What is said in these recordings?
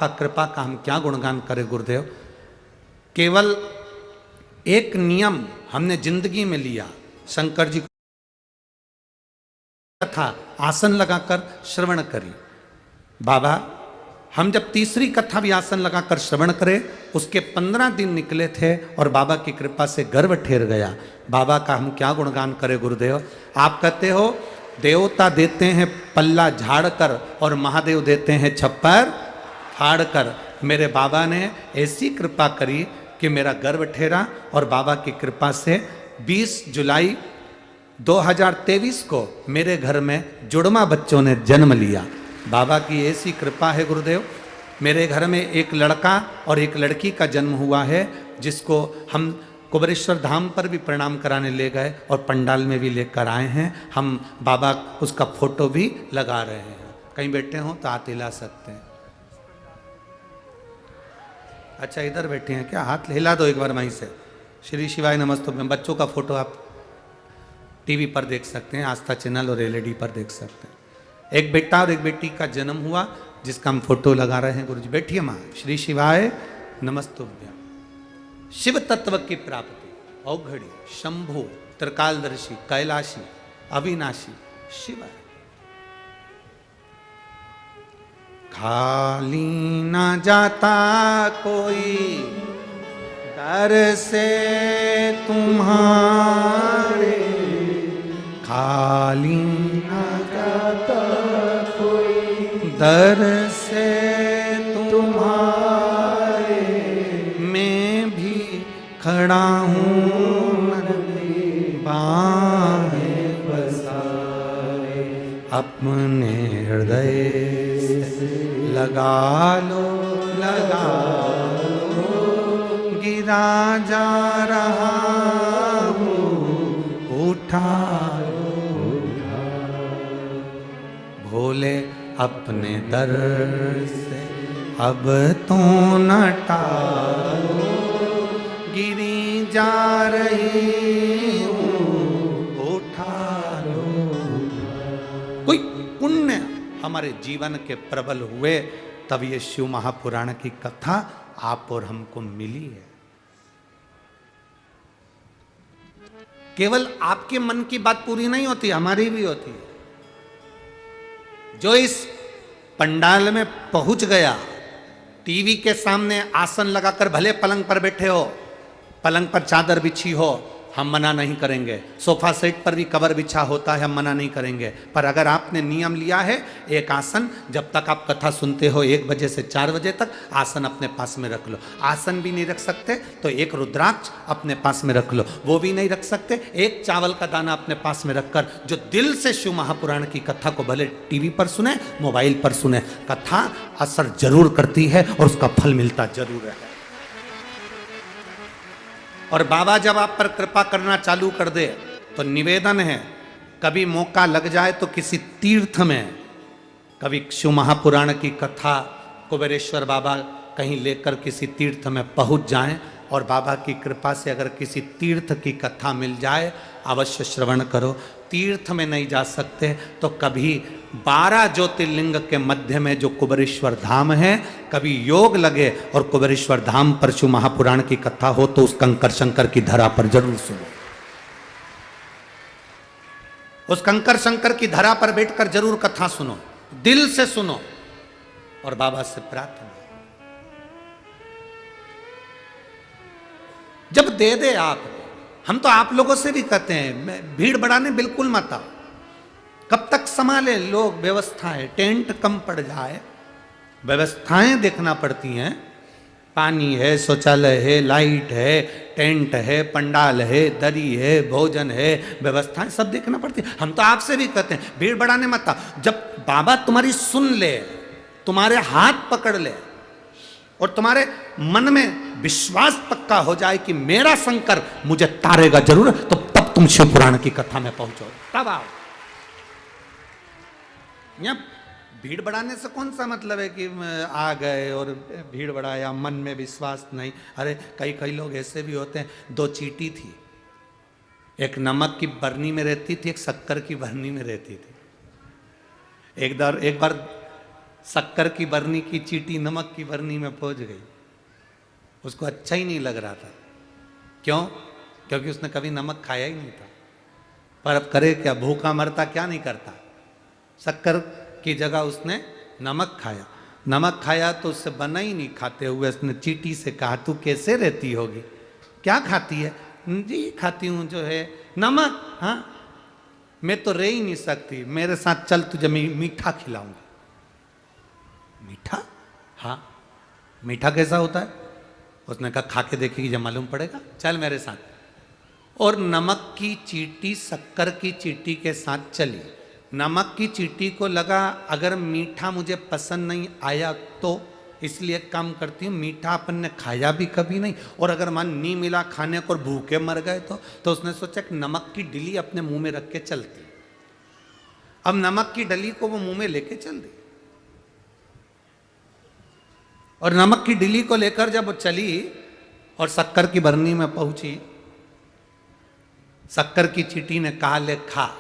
का कृपा का हम क्या गुणगान करें गुरुदेव। केवल एक नियम हमने जिंदगी में लिया, शंकर जी कथा आसन लगाकर श्रवण करी। बाबा हम जब तीसरी कथा भी आसन लगाकर श्रवण करें, उसके 15 दिन निकले थे और बाबा की कृपा से गर्भ ठेर गया। बाबा का हम क्या गुणगान करें गुरुदेव। आप कहते हो देवता देते हैं पल्ला झाड़कर और महादेव देते हैं छप्पर फाड़कर। मेरे बाबा ने ऐसी कृपा करी कि मेरा गर्भ ठेरा और बाबा की कृपा से 20 जुलाई 2023 को मेरे घर में जुड़वा बच्चों ने जन्म लिया। बाबा की ऐसी कृपा है गुरुदेव। मेरे घर में एक लड़का और एक लड़की का जन्म हुआ है, जिसको हम कुबेरेश्वर धाम पर भी प्रणाम कराने ले गए और पंडाल में भी लेकर आए हैं। हम बाबा उसका फोटो भी लगा रहे हैं। कहीं बैठे हों तो हाथ हिला सकते हैं। अच्छा इधर बैठे हैं क्या, हाथ हिला दो एक बार वहीं से। श्री शिवाय नमस्तुभ्यम। बच्चों का फोटो आप टीवी पर देख सकते हैं, आस्था चैनल और एलईडी पर देख सकते हैं। एक बेटा और एक बेटी का जन्म हुआ, जिसका हम फोटो लगा रहे हैं। गुरु जी बैठिए माँ। श्री शिवाय नमस्तुभ्यम। शिव तत्व की प्राप्ति, औघड़ी, शंभु, त्रिकालदर्शी, कैलाशी, अविनाशी शिव। खाली ना जाता कोई दर से तुम्हारे, खाली ना जाता कोई दर से तुम्हारे, मैं भी खड़ा हूँ बाहें पसारे, अपने हृदय से लगा लो गिरा जा रहा हूँ उठा लो भोले अपने दर से अब तो न टालो, गिरी जा रही हूँ उठा लो। कोई पुण्य हमारे जीवन के प्रबल हुए, तब ये शिव महापुराण की कथा आप और हमको मिली है। केवल आपके मन की बात पूरी नहीं होती, हमारी भी होती है। जो इस पंडाल में पहुंच गया, टीवी के सामने आसन लगाकर भले पलंग पर बैठे हो, पलंग पर चादर बिछी हो, हम मना नहीं करेंगे। सोफा सेट पर भी कवर बिछा होता है, हम मना नहीं करेंगे। पर अगर आपने नियम लिया है एक आसन, जब तक आप कथा सुनते हो 1 बजे से 4 बजे तक आसन अपने पास में रख लो। आसन भी नहीं रख सकते तो एक रुद्राक्ष अपने पास में रख लो, वो भी नहीं रख सकते एक चावल का दाना अपने पास में रखकर जो दिल से शिव महापुराण की कथा को भले टीवी पर सुने, मोबाइल पर सुने, कथा असर जरूर करती है और उसका फल मिलता जरूर है। और बाबा जब आप पर कृपा करना चालू कर दे तो निवेदन है, कभी मौका लग जाए तो किसी तीर्थ में, कभी शिव महापुराण की कथा कुबेरेश्वर बाबा कहीं लेकर किसी तीर्थ में पहुंच जाएं और बाबा की कृपा से अगर किसी तीर्थ की कथा मिल जाए अवश्य श्रवण करो। तीर्थ में नहीं जा सकते तो कभी 12 ज्योतिर्लिंग के मध्य में जो कुबेरेश्वर धाम है, कभी योग लगे और कुबेरेश्वर धाम पर शिव महापुराण की कथा हो तो उस कंकर शंकर की धरा पर जरूर सुनो। उस कंकर शंकर की धरा पर बैठकर जरूर कथा सुनो, दिल से सुनो और बाबा से प्रार्थना। जब दे दे आप, हम तो आप लोगों से भी कहते हैं भीड़ बढ़ाने बिल्कुल मत आओ। कब तक संभाले लोग व्यवस्थाएं, टेंट कम पड़ जाए, व्यवस्थाएं देखना पड़ती हैं। पानी है, शौचालय है, लाइट है, टेंट है, पंडाल है, दरी है, भोजन है, व्यवस्थाएं सब देखना पड़ती है। हम तो आपसे भी कहते हैं भीड़ बढ़ाने मत आओ। जब बाबा तुम्हारी सुन ले, तुम्हारे हाथ पकड़ ले और तुम्हारे मन में विश्वास पक्का हो जाए कि मेरा शंकर मुझे तारेगा जरूर, तो तब तुम शिव पुराण की कथा में पहुंचो, तब आओ। यहां भीड़ बढ़ाने से कौन सा मतलब है कि आ गए और भीड़ बढ़ाया, मन में विश्वास नहीं। अरे कई लोग ऐसे भी होते हैं, 2 चींटी थी, एक नमक की बरनी में रहती थी, एक शक्कर की बरनी में रहती थी। एक बार शक्कर की बरनी की चींटी नमक की बरनी में पहुंच गई। उसको अच्छा ही नहीं लग रहा था। क्यों? क्योंकि उसने कभी नमक खाया ही नहीं था। पर अब करे क्या, भूखा मरता क्या नहीं करता। शक्कर की जगह उसने नमक खाया। नमक खाया तो उससे बना ही नहीं। खाते हुए उसने चींटी से कहा, तू कैसे रहती होगी, क्या खाती है? जी खाती हूँ जो है नमक। हाँ, मैं तो रह ही नहीं सकती, मेरे साथ चल, तुझे मीठा खिलाऊंगी। मीठा? हाँ, मीठा कैसा होता है? उसने कहा खा के देखेगी जब मालूम पड़ेगा, चल मेरे साथ। और नमक की चींटी शक्कर की चींटी के साथ चली। नमक की चींटी को लगा अगर मीठा मुझे पसंद नहीं आया तो इसलिए काम करती हूँ, मीठा अपन ने खाया भी कभी नहीं, और अगर मान नहीं मिला खाने को और भूखे मर गए तो उसने सोचा कि नमक की डली अपने मुंह में रख के चलती। अब नमक की डली को वो मुंह में लेके चल दी, और नमक की डली को लेकर जब वो चली और शक्कर की बरनी में पहुंची, शक्कर की चींटी ने कहा ले खा।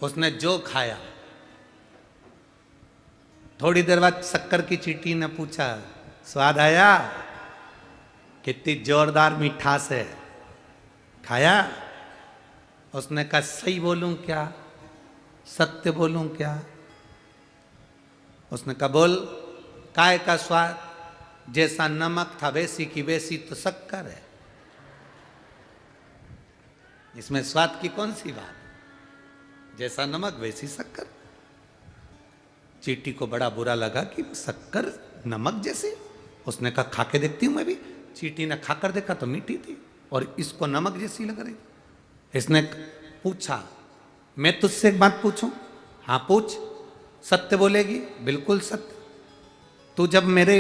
उसने जो खाया, थोड़ी देर बाद शक्कर की चींटी ने पूछा, स्वाद आया? कितनी जोरदार मिठास है, खाया? उसने कहा सही बोलूं क्या, सत्य बोलूं क्या? उसने कहा बोल। काय का स्वाद? जैसा नमक था वैसी की वैसी तो शक्कर है, इसमें स्वाद की कौन सी बात? जैसा नमक वैसी शक्कर। चींटी को बड़ा बुरा लगा कि शक्कर नमक जैसी। उसने कहा खा के देखती हूं मैं भी। चींटी ने खाकर देखा तो मीठी थी और इसको नमक जैसी लग रही थी। इसने पूछा, मैं तुझसे एक बात पूछूं? हाँ पूछ। सत्य बोलेगी? बिल्कुल सत्य। तू जब मेरे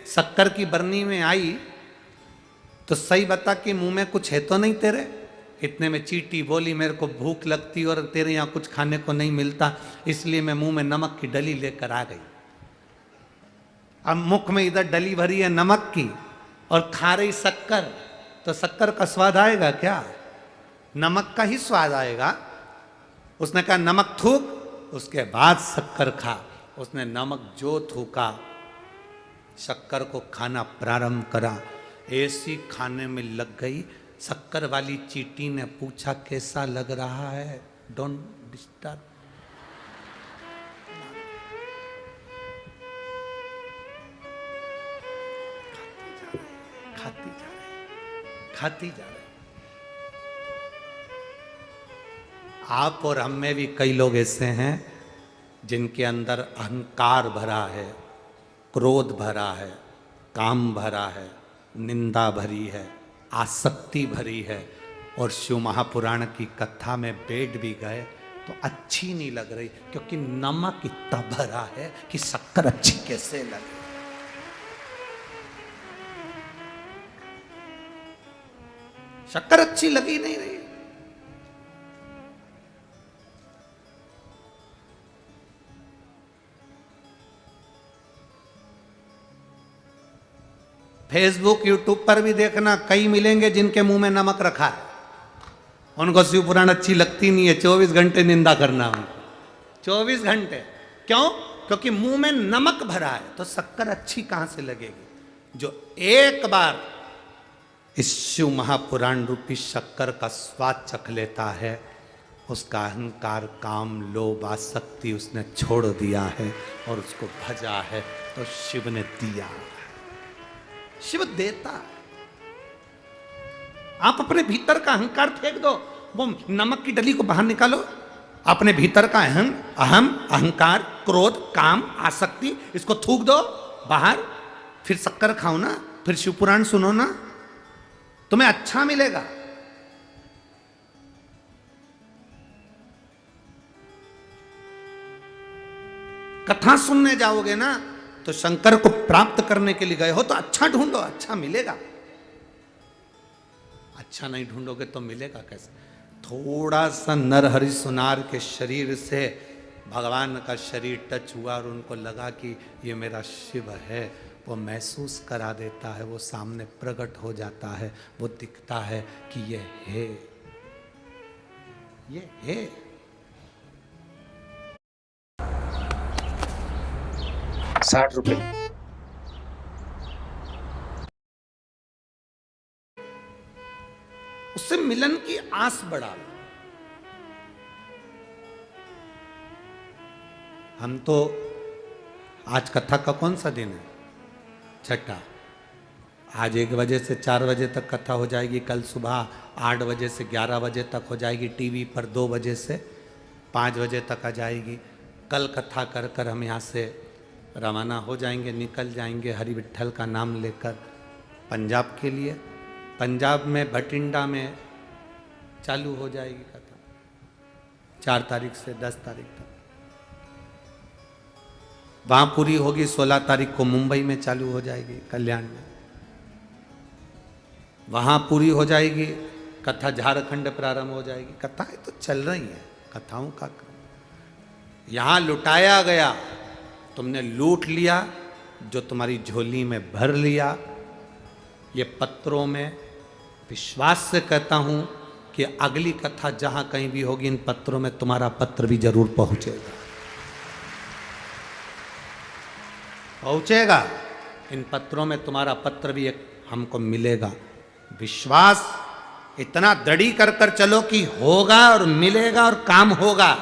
शक्कर की बरनी में आई तो सही बता कि मुंह में कुछ है तो नहीं तेरे? इतने में चींटी बोली, मेरे को भूख लगती और तेरे यहाँ कुछ खाने को नहीं मिलता, इसलिए मैं मुंह में नमक की डली लेकर आ गई। अब मुख में इधर डली भरी है नमक की और खा रही शक्कर, तो शक्कर का स्वाद आएगा क्या? नमक का ही स्वाद आएगा। उसने कहा नमक थूक, उसके बाद शक्कर खा। उसने नमक जो थूका, शक्कर को खाना प्रारंभ करा। ऐसी खाने में लग गई। शक्कर वाली चींटी ने पूछा कैसा लग रहा है? Don't disturb. खाती जा रही। आप और हम में भी कई लोग ऐसे हैं जिनके अंदर अहंकार भरा है, क्रोध भरा है, काम भरा है, निंदा भरी है, आसक्ति भरी है, और शिव महापुराण की कथा में बैठ भी गए तो अच्छी नहीं लग रही, क्योंकि नमक इतना भरा है कि शक्कर अच्छी कैसे लगे। शक्कर अच्छी लगी नहीं रही। फेसबुक यूट्यूब पर भी देखना, कई मिलेंगे जिनके मुंह में नमक रखा है, उनको शिव पुराण अच्छी लगती नहीं है, 24 घंटे निंदा करना उनको, 24 घंटे। क्यों? क्योंकि मुंह में नमक भरा है, तो शक्कर अच्छी कहां से लगेगी? जो एक बार इस शिव महापुराण रूपी शक्कर का स्वाद चख लेता है, उसका अहंकार, काम, लोभ, आसक्ति उसने छोड़ दिया है और उसको भजा है, तो शिव ने दिया है। शिव देता है। आप अपने भीतर का अहंकार फेंक दो, वो नमक की डली को बाहर निकालो। अपने भीतर का अहम, अहंकार, क्रोध, काम, आसक्ति, इसको थूक दो बाहर। फिर शक्कर खाओ ना, फिर शिव पुराण सुनो ना, तुम्हें अच्छा मिलेगा। कथा सुनने जाओगे ना तो शंकर को प्राप्त करने के लिए गए हो तो अच्छा ढूंढो, अच्छा मिलेगा। अच्छा नहीं ढूंढोगे तो मिलेगा कैसे? थोड़ा सा नरहरि सुनार के शरीर से भगवान का शरीर टच हुआ और उनको लगा कि ये मेरा शिव है, वो महसूस करा देता है, वो सामने प्रकट हो जाता है, वो दिखता है कि ये है, ये है। 60 रुपए। उससे मिलन की आस बढ़ा लो। हम तो आज कथा का कौन सा दिन है? छठा। आज 1 बजे से 4 बजे तक कथा हो जाएगी, कल सुबह 8 बजे से 11 बजे तक हो जाएगी, टीवी पर 2 बजे से 5 बजे तक आ जाएगी। कल कथा कर कर हम यहाँ से रवाना हो जाएंगे, निकल जाएंगे हरि विट्ठल का नाम लेकर पंजाब के लिए। पंजाब में भटिंडा में चालू हो जाएगी कथा 4 तारीख से 10 तारीख तक। वहाँ पूरी होगी 16 तारीख को मुंबई में चालू हो जाएगी कल्याण में। वहाँ पूरी हो जाएगी कथा, झारखंड प्रारंभ हो जाएगी। कथाएं तो चल रही हैं, कथाओं का क्रम। यहाँ लुटाया गया, तुमने लूट लिया, जो तुम्हारी झोली में भर लिया। ये पत्रों में विश्वास से कहता हूँ कि अगली कथा जहाँ कहीं भी होगी, इन पत्रों में तुम्हारा पत्र भी जरूर पहुँचेगा। पहुँचेगा, इन पत्रों में तुम्हारा पत्र भी एक हमको मिलेगा। विश्वास इतना दृढ़ी कर कर चलो कि होगा और मिलेगा और काम होगा।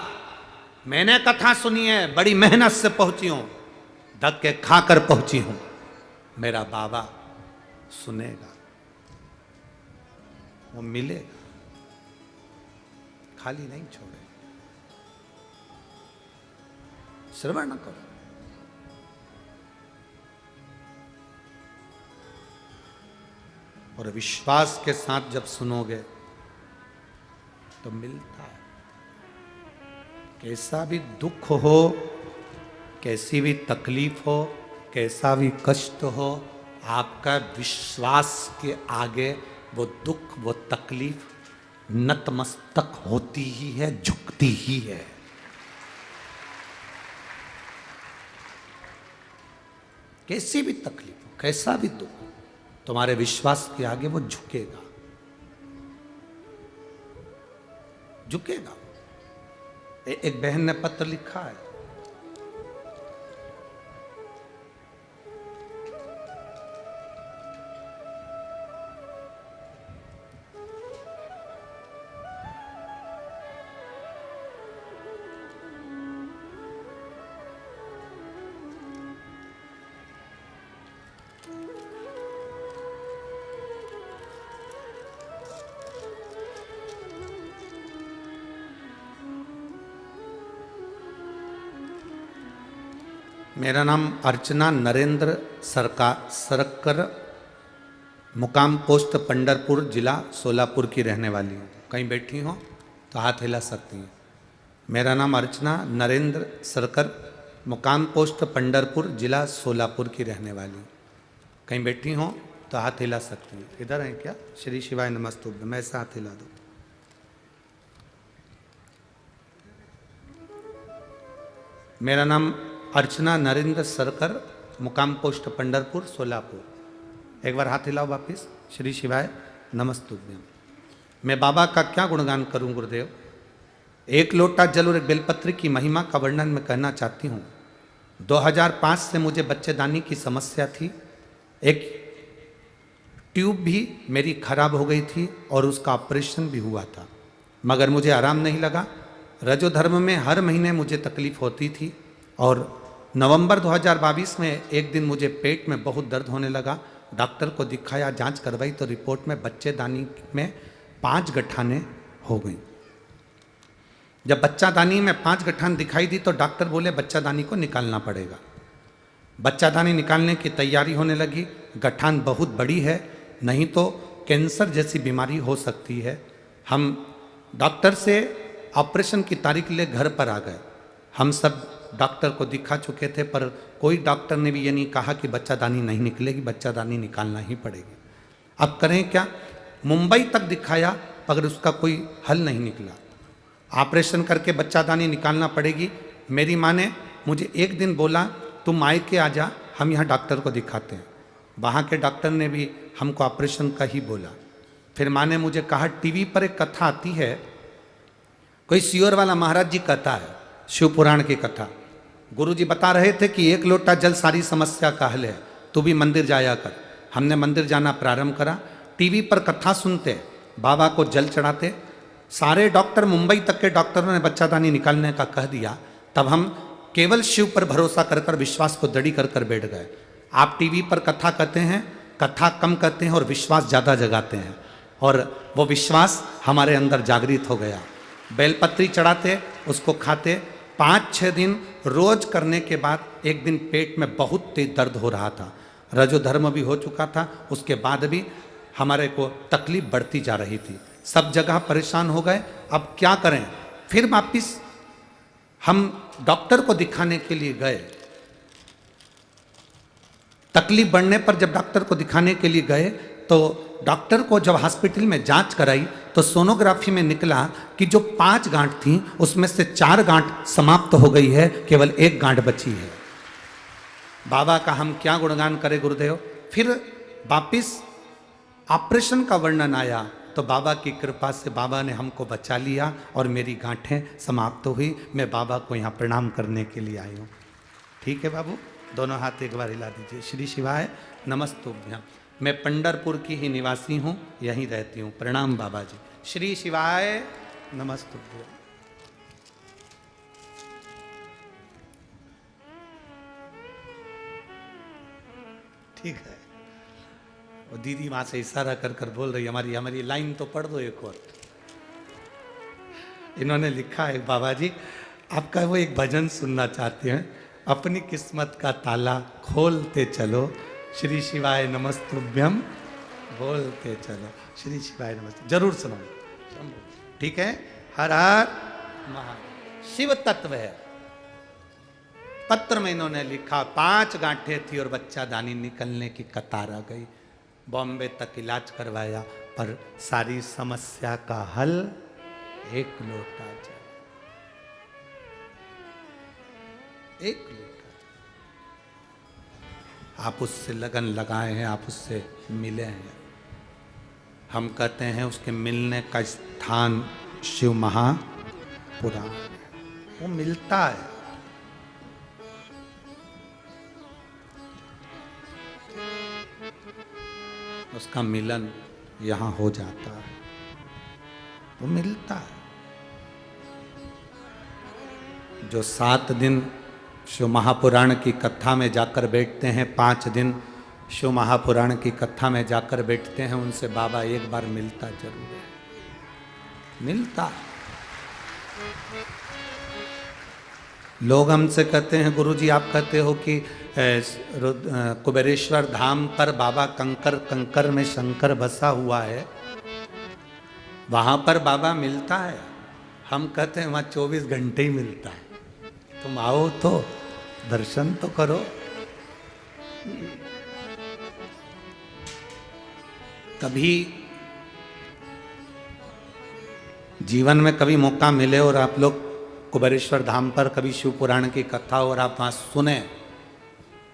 मैंने कथा सुनी है, बड़ी मेहनत से पहुंची हूं, धक्के खाकर पहुंची हूं। मेरा बाबा सुनेगा, वो मिलेगा, खाली नहीं छोड़ेगा। श्रवण करो। और विश्वास के साथ जब सुनोगे तो मिलता है। कैसा भी दुख हो, कैसी भी तकलीफ हो, कैसा भी कष्ट हो, आपका विश्वास के आगे वो दुख, वो तकलीफ नतमस्तक होती ही है, झुकती ही है। कैसी भी तकलीफ हो, कैसा भी दुख, तुम्हारे विश्वास के आगे वो झुकेगा, झुकेगा। एक बहन ने पत्र लिखा है, मेरा नाम अर्चना नरेंद्र सरकर, मुकाम पोस्ट पंडरपुर, जिला सोलापुर की रहने वाली हूँ। कहीं बैठी हो तो हाथ हिला सकती हैं। मेरा नाम अर्चना नरेंद्र सरकर, मुकाम पोस्ट पंडरपुर, जिला सोलापुर की रहने वाली हूँ। कहीं बैठी हो तो हाथ हिला सकती हैं। इधर हैं क्या? श्री शिवाय नमस्तुभ्यं, मैं ऐसा हाथ हिला दो। मेरा नाम अर्चना नरेंद्र सरकर, मुकाम पोस्ट पंडरपुर, सोलापुर। एक बार हाथ हिलाओ वापिस। श्री शिवाय नमस्तुभ्यं। मैं बाबा का क्या गुणगान करूं गुरुदेव? एक लोटा जल और एक बेलपत्र की महिमा का वर्णन मैं कहना चाहती हूँ। 2005 से मुझे बच्चेदानी की समस्या थी। एक ट्यूब भी मेरी खराब हो गई थी और उसका ऑपरेशन भी हुआ था, मगर मुझे आराम नहीं लगा। रजोधर्म में हर महीने मुझे तकलीफ होती थी और नवंबर 2022 में एक दिन मुझे पेट में बहुत दर्द होने लगा। डॉक्टर को दिखाया, जांच करवाई तो रिपोर्ट में बच्चेदानी में 5 गठाने हो गई। जब बच्चादानी में 5 गठान दिखाई दी तो डॉक्टर बोले बच्चादानी को निकालना पड़ेगा। बच्चादानी निकालने की तैयारी होने लगी। गठान बहुत बड़ी है, नहीं तो कैंसर जैसी बीमारी हो सकती है। हम डॉक्टर से ऑपरेशन की तारीख ले घर पर आ गए। हम सब डॉक्टर को दिखा चुके थे, पर कोई डॉक्टर ने भी ये नहीं कहा कि बच्चादानी नहीं निकलेगी, बच्चादानी निकालना ही पड़ेगी। अब करें क्या? मुंबई तक दिखाया मगर उसका कोई हल नहीं निकला। ऑपरेशन करके बच्चादानी निकालना पड़ेगी। मेरी माँ ने मुझे एक दिन बोला तुम मायके आ जा, हम यहाँ डॉक्टर को दिखाते हैं। वहाँ के डॉक्टर ने भी हमको ऑपरेशन का ही बोला। फिर माँ ने मुझे कहा टीवी पर एक कथा आती है, कोई सियोर वाला महाराज जी कथा है, शिव पुराण की कथा। गुरुजी बता रहे थे कि 1 लोटा जल सारी समस्या का हल है, तू भी मंदिर जाया कर। हमने मंदिर जाना प्रारंभ करा, टीवी पर कथा सुनते, बाबा को जल चढ़ाते। सारे डॉक्टर, मुंबई तक के डॉक्टरों ने बच्चादानी निकालने का कह दिया, तब हम केवल शिव पर भरोसा कर कर विश्वास को दृढ़ कर कर बैठ गए। आप टीवी पर कथा कहते हैं, कथा कम कहते हैं और विश्वास ज़्यादा जगाते हैं, और वो विश्वास हमारे अंदर जागृत हो गया। बेलपत्री चढ़ाते, उसको खाते, 5-6 दिन रोज करने के बाद एक दिन पेट में बहुत तेज दर्द हो रहा था, रजोधर्म भी हो चुका था, उसके बाद भी हमारे को तकलीफ बढ़ती जा रही थी, सब जगह परेशान हो गए। अब क्या करें? फिर वापिस हम डॉक्टर को दिखाने के लिए गए। तकलीफ बढ़ने पर जब डॉक्टर को दिखाने के लिए गए तो डॉक्टर को जब हॉस्पिटल में जांच कराई तो सोनोग्राफी में निकला कि जो 5 गांठ थी उसमें से 4 गांठ समाप्त हो गई है, केवल 1 गांठ बची है। बाबा का हम क्या गुणगान करें गुरुदेव। फिर वापिस ऑपरेशन का वर्णन आया तो बाबा की कृपा से बाबा ने हमको बचा लिया और मेरी गांठें समाप्त हुई। मैं बाबा को यहाँ प्रणाम करने के लिए आई हूँ। ठीक है बाबू, दोनों हाथ एक बार हिला दीजिए। श्री शिवाय नमस्तुभ्यम। मैं पंढरपुर की ही निवासी हूँ, यहीं रहती हूँ। प्रणाम बाबा जी। श्री शिवाय नमस्तुभ्यम। ठीक है, वो दीदी वहां से इशारा कर कर बोल रही, हमारी लाइन तो पढ़ दो एक और। इन्होंने लिखा है बाबा जी आपका वो एक भजन सुनना चाहते हैं, अपनी किस्मत का ताला खोलते चलो, श्री शिवाय नमस्तुभ्यम बोलते चलो। श्री शिवाय नमस्ते जरूर सुनो, ठीक है। हर हर महादेव। शिव तत्व है। पत्र में इन्होंने लिखा 5 गांठें थी और बच्चा दानी निकलने की कतार आ गई। बॉम्बे तक इलाज करवाया पर सारी समस्या का हल 1 लोटा जल। 1 लोटा। आप उससे लगन लगाए हैं, आप उससे मिले हैं। हम कहते हैं उसके मिलने का स्थान शिव महापुराण, वो मिलता है। उसका मिलन यहाँ हो जाता है, वो मिलता है। जो 7 दिन शिव महापुराण की कथा में जाकर बैठते हैं, 5 दिन शिव महापुराण की कथा में जाकर बैठते हैं, उनसे बाबा एक बार मिलता जरूर है, मिलता। लोग हमसे कहते हैं गुरुजी आप कहते हो कि कुबेरेश्वर धाम पर बाबा कंकर, कंकर में शंकर बसा हुआ है, वहां पर बाबा मिलता है। हम कहते हैं वहां 24 घंटे ही मिलता है। तुम आओ तो दर्शन तो करो। कभी जीवन में कभी मौका मिले और आप लोग कुबेरेश्वर धाम पर कभी शिव पुराण की कथा और आप वहां सुने,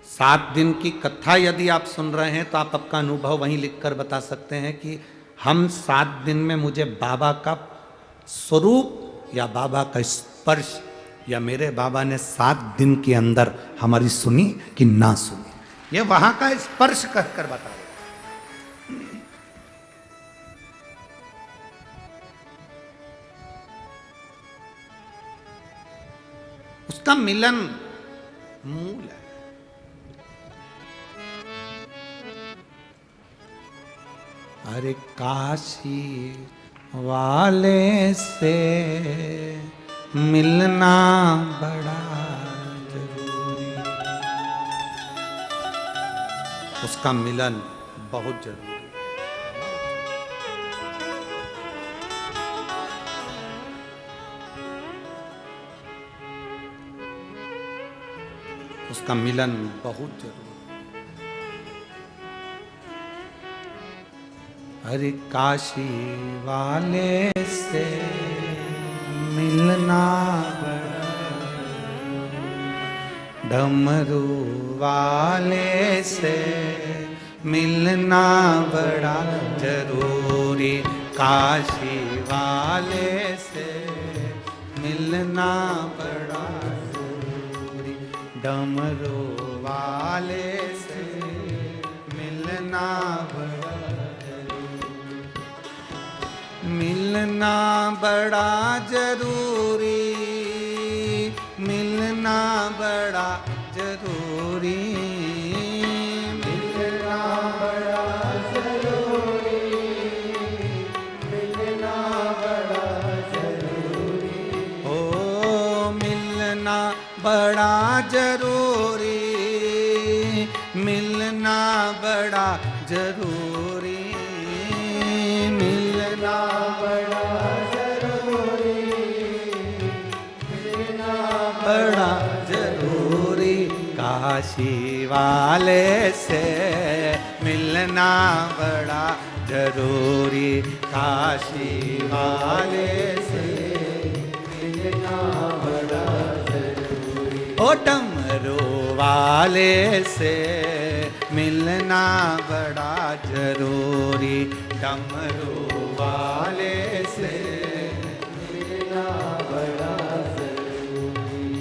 7 दिन की कथा यदि आप सुन रहे हैं तो आप आपका अनुभव वहीं लिखकर बता सकते हैं कि हम 7 दिन में मुझे बाबा का स्वरूप या बाबा का स्पर्श या मेरे बाबा ने 7 दिन के अंदर हमारी सुनी कि ना सुनी, ये वहां का स्पर्श कहकर बता रहे। उसका मिलन मूल है। अरे काशी वाले से मिलना बड़ा जरूरी, उसका मिलन बहुत जरूरी। उसका मिलन बहुत जरूरी। अरे काशी वाले से मिलना बड़ा, डमरू वाले से मिलना बड़ा जरूरी, काशी वाले से मिलना बड़ा जरूरी। डमरू वाले से मिलना बड़ा जरूरी, मिलना बड़ा जरूरी, मिलना बड़ा जरूरी, मिलना बड़ा जरूरी, मिलना बड़ा जरूरी, ओ मिलना बड़ा जरूरी, मिलना बड़ा जरूरी, मिलना बड़ा जरूरी, मिलना बड़ा जरूरी, काशी वाले से मिलना बड़ा जरूरी, काशी वाले से मिलना बड़ा जरूरी, ओ डमरू वाले से मिलना बड़ा जरूरी, डमरू वाले से मिलना बड़ा जरूरी।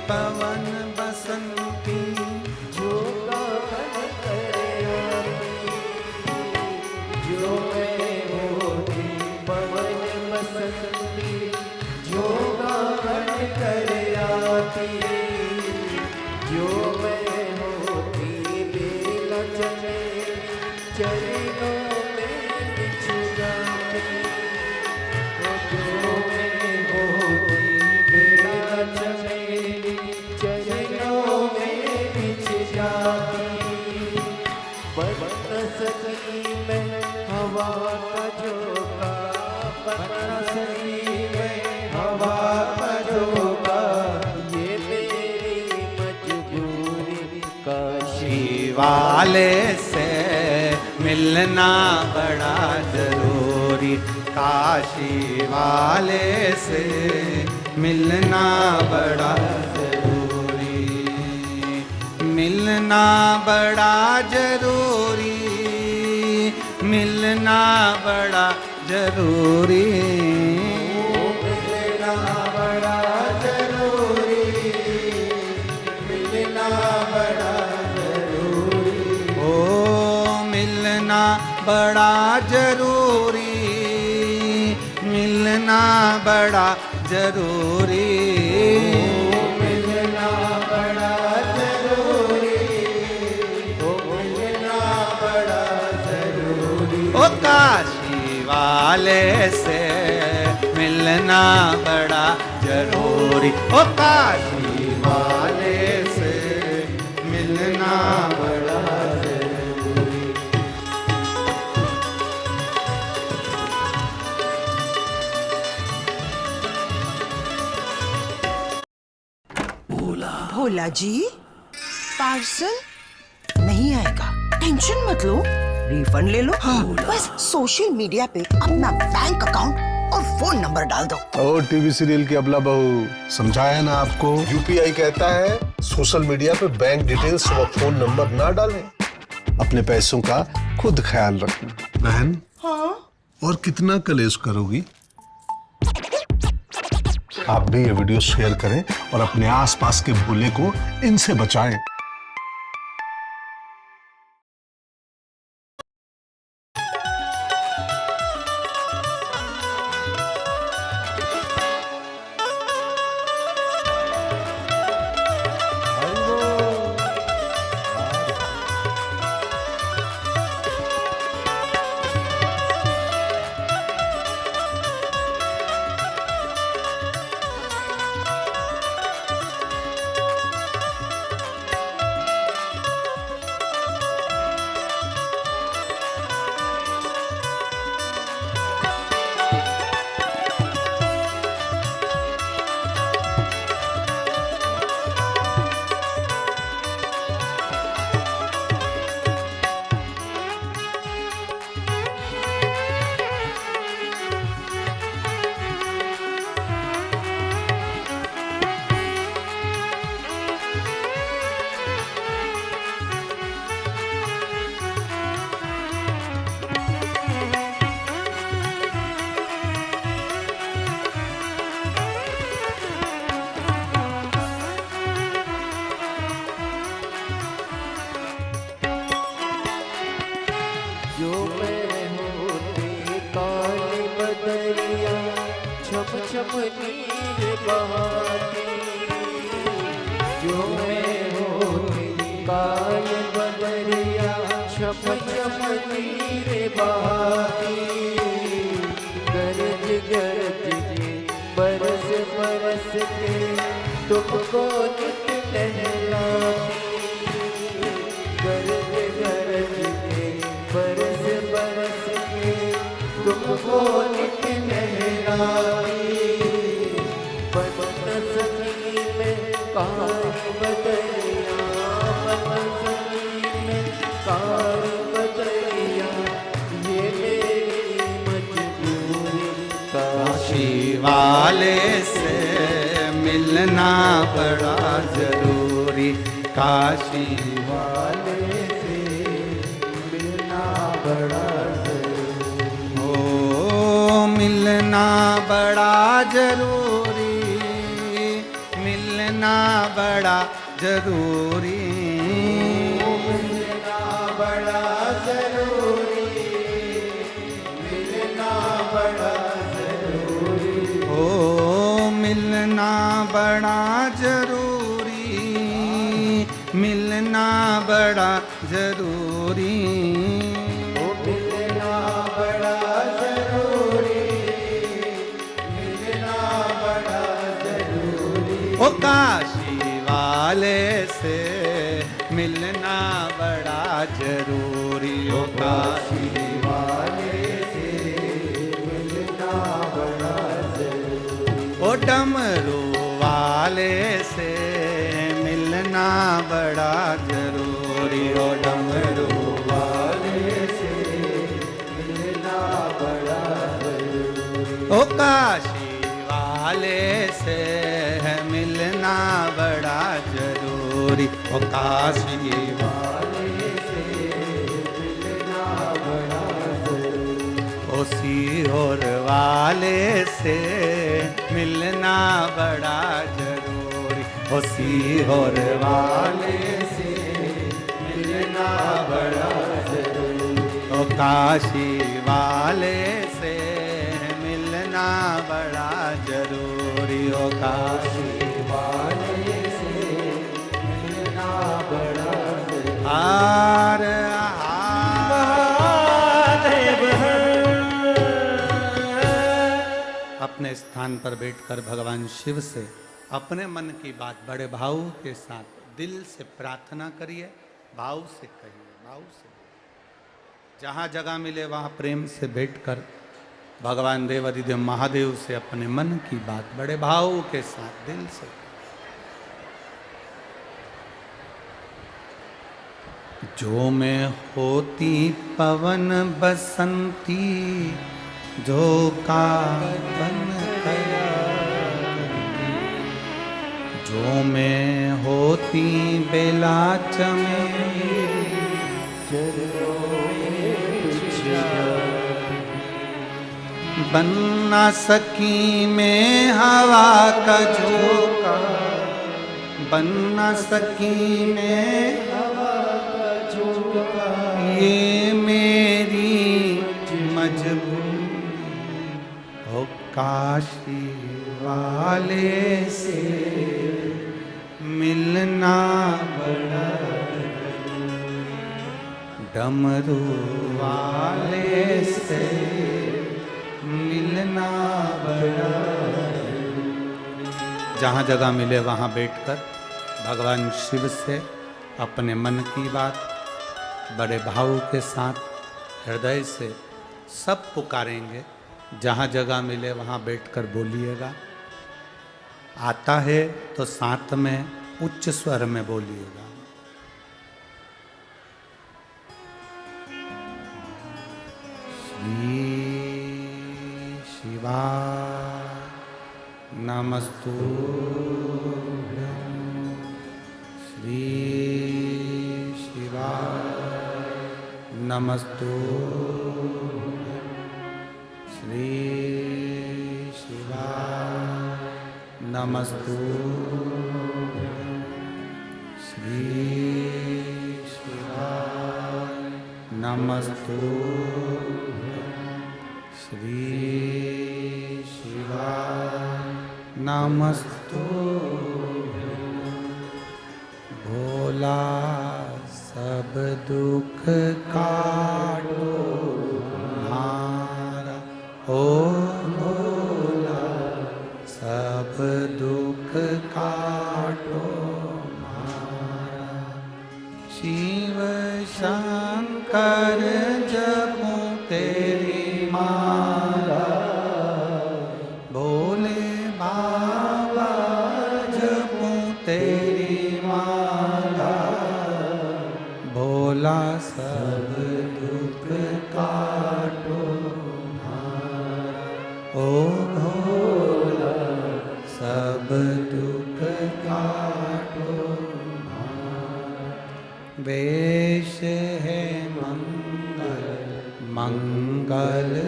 पवन बसंती जो गावन करे जो मैं होती पवन बसंती जो गावन करे आती जो मैं होती बेला चले चरणों में बिछ जाती जो मैं होती बेला चले सकी में हवा का झोंका बना सकी में हवा का झोंका ये मेरी मजबूरी काशी वाले से मिलना बड़ा जरूरी काशी वाले से मिलना बड़ा जरूरी मिलना बड़ा जरूरी मिलना बड़ा जरूरी मिलना बड़ा जरूरी मिलना बड़ा जरूरी ओ मिलना बड़ा जरूरी मिलना बड़ा जरूरी मिलना बड़ा जरूरी ओ मिलना बड़ा जरूरी ओ काशी वाले से मिलना बड़ा जरूरी ओ काशी वाले से मिलना बड़ा जरूरी बोला जी? पार्सल नहीं आएगा, टेंशन मत लो, रिफंड ले लो। हाँ। बस सोशल मीडिया पे अपना बैंक अकाउंट और फोन नंबर डाल दो। ओ टीवी सीरियल की अबला बहू, समझाया ना आपको? यूपीआई कहता है सोशल मीडिया पे बैंक डिटेल्स और फोन नंबर ना डालें। अपने पैसों का खुद ख्याल रखना। बहन। हाँ? और कितना कलेश करोगी? आप भी ये वीडियो शेयर करें और अपने आसपास के भोले को इनसे बचाएं। जो मैं होती काली बदरिया छप छप नीर बहाती, जो मैं होती काली बदरिया छप छप नीर बहाती, गरज गरज के बरस बरस के तुमको नित टहलाती, गरज गरज के बरस बरस के तुमको नित टहलाती, बन सकी में काली बदरिया, बन सकी में काली बदरिया, ये मेरी मजबूरी। काशी वाले से मिलना बड़ा जरूरी, काशी वाले से मिलना बड़ा जरूरी, ओ मिलना बड़ा जरूरी, मिलना बड़ा जरूरी, मिलना बड़ा जरूरी, मिलना बड़ा जरूरी, ओ मिलना बड़ा जरूरी, मिलना बड़ा जरूरी, ओ मिलना बड़ा जरूरी, मिलना बड़ा जरूरी, ओ काशी वाले से मिलना बड़ा जरूरी, ओ काशी वाले से मिलना बड़ा जरूरी, ओ डमरू वाले से मिलना बड़ा जरूरी, ओ डमरू वाले से मिलना बड़ा जरूरी, ओ काशी वाले से मिलना बड़ा जरूरी, ओ काशी वाले से मिलना बड़ा जरूरी, ओ सीहोर वाले से मिलना बड़ा जरूरी, ओ सीहोर वाले से मिलना बड़ा जरूरी, ओ काशी वाले से मिलना बड़ा जरूरी, ओ काशी वाले से मिलना बड़ा जरूरी। हार अपने स्थान पर बैठकर भगवान शिव से अपने मन की बात बड़े भाव के साथ दिल से प्रार्थना करिए, भाव से कहिए, भाव से। जहाँ जगह मिले वहाँ प्रेम से बैठकर भगवान देवाधिदेव महादेव से अपने मन की बात बड़े भाव के साथ दिल से। जो में होती पवन बसंती झोंका बन गया, जो में होती बेला चमेली बन ना सकी में हवा का झोंका, बन ना सकी में ये मेरी मजबूरी हो, काशी वाले से मिलना बड़ा, डमरू वाले से मिलना बड़ा। जहाँ जगह मिले वहाँ बैठकर भगवान शिव से अपने मन की बात बड़े भाव के साथ हृदय से सब पुकारेंगे। जहाँ जगह मिले वहाँ बैठकर बोलिएगा। आता है तो साथ में उच्च स्वर में बोलिएगा। श्री शिवा नमस्तु, श्री शिवा नमस्तु, श्री शिवा नमस्तु, श्री शिवा नमस्तु, श्री शिवा नमस्तु। भोला सब दुख काटो हमारा, ओ भोला सब दुख काटो हमारा। शिव शंकर जपूं तेरी माला, भोले बाबा जपूं तेरी माला, भोला सब दुख काटो हमारा, ओ भोला सब दुख काटो हमारा। वेश है मंगल मंगलकारी,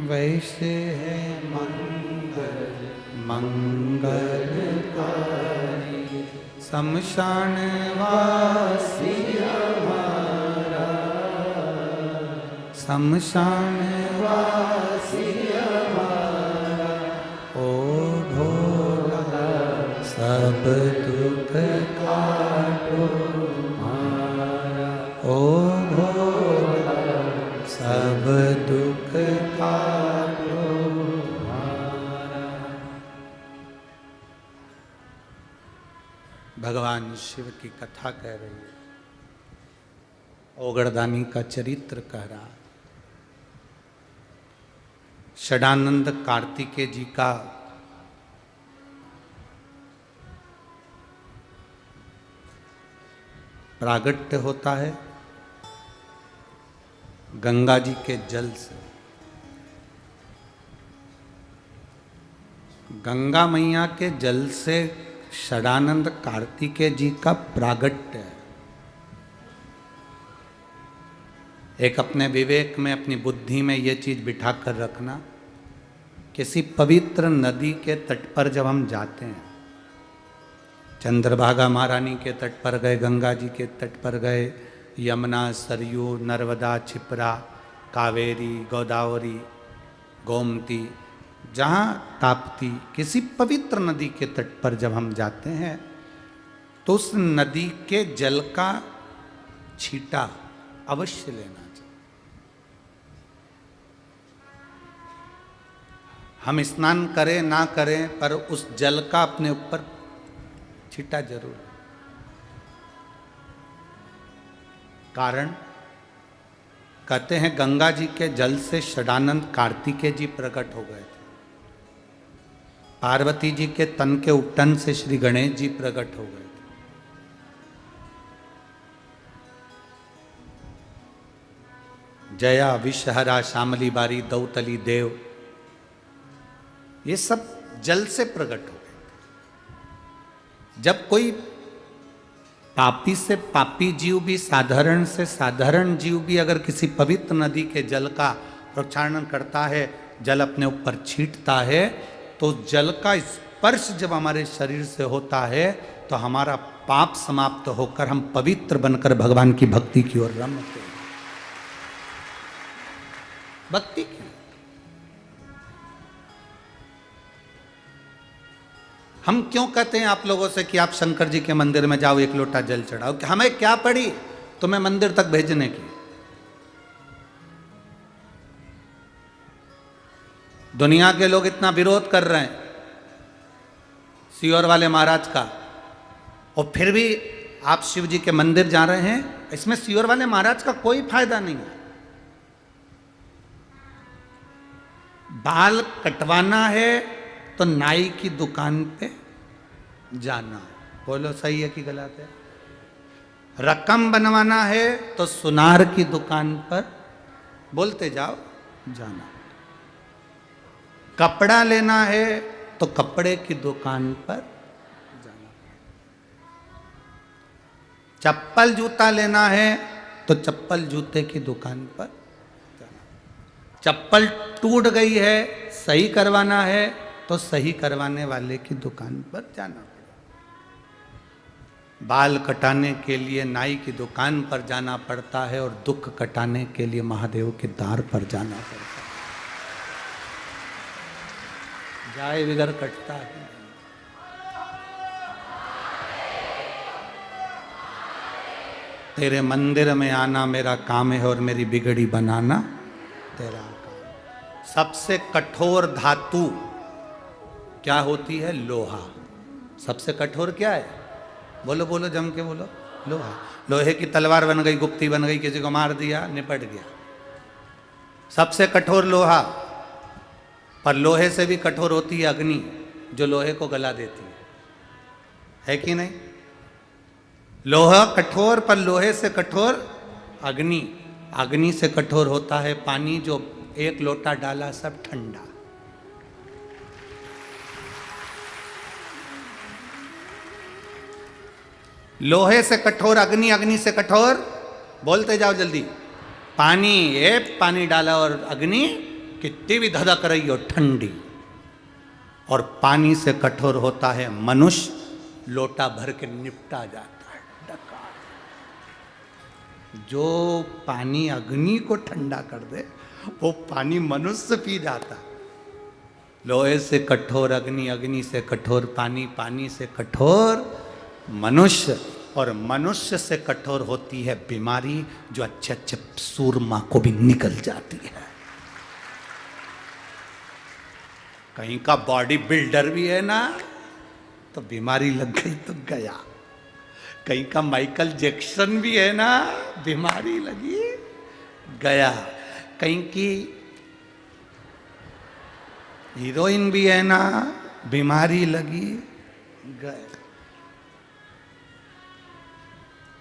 वेश है मंगल मंगलकारी। शमशान वासी हमारा, शमशान वासी हमारा, ओ भोला सब दुख काटो हमारा, ओ भोला सब दुख काटो हमारा। भगवान शिव की कथा कह रही है, ओगड़दानी का चरित्र कह रहा है। षडानंद कार्तिकेय जी का प्रागट्य होता है गंगा जी के जल से। गंगा मैया के जल से षडानंद कार्तिकेय जी का प्रागट्य है। एक अपने विवेक में, अपनी बुद्धि में ये चीज बिठा कर रखना, किसी पवित्र नदी के तट पर जब हम जाते हैं, चंद्रभागा महारानी के तट पर गए, गंगा जी के तट पर गए, यमुना, सरयू, नर्मदा, छिपरा, कावेरी, गोदावरी, गोमती, जहाँ ताप्ती, किसी पवित्र नदी के तट पर जब हम जाते हैं तो उस नदी के जल का छींटा अवश्य लेना चाहिए। हम स्नान करें ना करें, पर उस जल का अपने ऊपर छींटा जरूर। कारण कहते हैं गंगा जी के जल से षडानंद कार्तिकेय जी प्रकट हो गए थे। पार्वती जी के तन के उपटन से श्री गणेश जी प्रकट हो गए थे। जया विषहरा श्यामली बारी दौतली देव, ये सब जल से प्रकट हो गए। जब कोई पापी से पापी जीव भी, साधारण से साधारण जीव भी अगर किसी पवित्र नदी के जल का प्रक्षालन करता है, जल अपने ऊपर छींटता है, तो जल का स्पर्श जब हमारे शरीर से होता है तो हमारा पाप समाप्त होकर हम पवित्र बनकर भगवान की भक्ति की ओर रमते हैं। भक्ति की हम क्यों कहते हैं आप लोगों से कि आप शंकर जी के मंदिर में जाओ, एक लोटा जल चढ़ाओ? कि हमें क्या पड़ी तुम्हें मंदिर तक भेजने की? दुनिया के लोग इतना विरोध कर रहे हैं सीहोर वाले महाराज का, और फिर भी आप शिव जी के मंदिर जा रहे हैं। इसमें सीहोर वाले महाराज का कोई फायदा नहीं है। बाल कटवाना है तो नाई की दुकान पे जाना। बोलो सही है कि गलत है? रकम बनवाना है तो सुनार की दुकान पर, बोलते जाओ, जाना। कपड़ा लेना है तो कपड़े की दुकान पर जाना। चप्पल जूता लेना है तो चप्पल जूते की दुकान पर जाना। चप्पल टूट गई है, सही करवाना है तो सही करवाने वाले की दुकान पर जाना पड़ेगा। बाल कटाने के लिए नाई की दुकान पर जाना पड़ता है, और दुख कटाने के लिए महादेव के द्वार पर जाना पड़ता है। जाए बिगर कटता है। तेरे मंदिर में आना मेरा काम है, और मेरी बिगड़ी बनाना तेरा काम। सबसे कठोर धातु क्या होती है? लोहा। सबसे कठोर क्या है? बोलो बोलो, जम के बोलो। लोहा। लोहे की तलवार बन गई, गुप्ती बन गई, किसी को मार दिया, निपट गया। सबसे कठोर लोहा। पर लोहे से भी कठोर होती है अग्नि, जो लोहे को गला देती है कि नहीं? लोहा कठोर, पर लोहे से कठोर अग्नि। अग्नि से कठोर होता है पानी, जो एक लोटा डाला सब ठंडा। लोहे से कठोर अग्नि, अग्नि से कठोर, बोलते जाओ जल्दी, पानी। ये पानी डाला और अग्नि कितनी भी धधक रही हो, ठंडी। और पानी से कठोर होता है मनुष्य, लोटा भर के निपटा जाता है, डकार। जो पानी अग्नि को ठंडा कर दे, वो पानी मनुष्य पी जाता। लोहे से कठोर अग्नि, अग्नि से कठोर पानी, पानी से कठोर मनुष्य, और मनुष्य से कठोर होती है बीमारी, जो अच्छे अच्छे सूरमा को भी निकल जाती है। कहीं का बॉडी बिल्डर भी है ना, तो बीमारी लग गई तो गया। कहीं का माइकल जैक्सन भी है ना, बीमारी लगी गया। कहीं की हीरोइन भी है ना, बीमारी लगी गए।